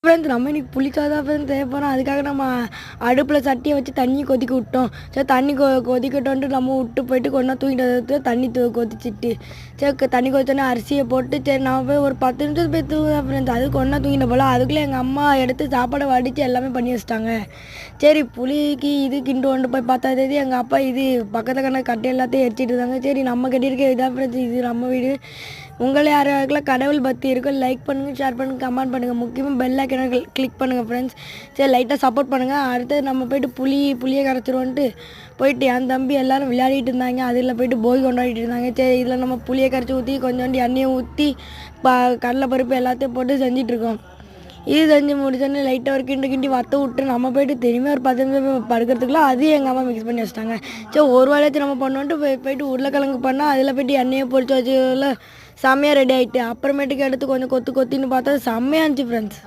Friends நம்ம இன்னைக்கு புளிச்சாதான் friends செய்ய போகிறோம். அதுக்காக நம்ம அடுப்பில் சட்டியை வச்சு தண்ணி கொதிக்க விட்டோம். சரி தண்ணி கொதிக்கட்டோன்ட்டு நம்ம விட்டு போயிட்டு கொண்டா தூங்கிட்டு தண்ணி கொதிச்சிட்டு சரி தண்ணி கொதிச்சோன்னே அரிசியை போட்டு சரி நம்ம போய் ஒரு 10 நிமிஷம் போய் தூங்குதான் ஃப்ரெண்ட்ஸ். அது கொண்டா தூங்கிட்ட போல் அதுக்குள்ளே எங்கள் அம்மா எடுத்து சாப்பாடை வடித்து எல்லாமே பண்ணி வச்சிட்டாங்க. சரி புளிக்கு இது கிண்டு கொண்டு போய் பார்த்தா தேதி எங்கள் அப்பா இது பக்கத்தில் கண்ண கட்டை எல்லாத்தையும் எரிச்சிட்டு இருந்தாங்க. சரி நம்ம கட்டியிருக்க இதான் ஃப்ரெண்ட்ஸ், இது நம்ம வீடு. உங்களை யாருக்கெல்லாம் கடவுள் பற்றி இருக்கோ லைக் பண்ணுங்கள், ஷேர் பண்ணுங்கள், கமெண்ட் பண்ணுங்கள், முக்கியமாக பெல் ஐக்கனை கிளிக் பண்ணுங்கள் ஃப்ரெண்ட்ஸ். சரி லைட்டாக சப்போர்ட் பண்ணுங்கள். அடுத்து நம்ம போய்ட்டு புளியை கரைச்சிருவோன்ட்டு போயிட்டு என் தம்பி எல்லோரும் விளையாடிட்டு இருந்தாங்க. அதில் போய்ட்டு போகி கொண்டாடிட்டு இருந்தாங்க. சரி இதில் நம்ம புளியை கரைச்சி ஊற்றி கொஞ்சோண்டு எண்ணெயை ஊற்றி கடலை பருப்பு எல்லாத்தையும் போட்டு செஞ்சிட்ருக்கோம். இது செஞ்சு முடிச்சோன்னே லைட்டாக ஒரு கிண்டி வற்ற விட்டு நம்ம போய்ட்டு திரும்பி ஒரு 10 நிமிஷம் படுக்கிறதுக்குள்ள அதையும் எங்கள் அம்மா மிக்ஸ் பண்ணி வச்சிட்டாங்க. சரி ஒரு வேலையாச்சும் நம்ம பண்ணோன்ட்டு போய்ட்டு உருளைக்கிழங்கு பண்ணால் அதில் போய்ட்டு எண்ணெயை பொரிச்சு வச்சுல செம்மையாக ரெடி ஆகிட்டு அப்புறமேட்டுக்கு எடுத்து கொஞ்சம் கொத்தின்னு பார்த்தா செம்மையாக இருந்துச்சு ஃப்ரெண்ட்ஸ்.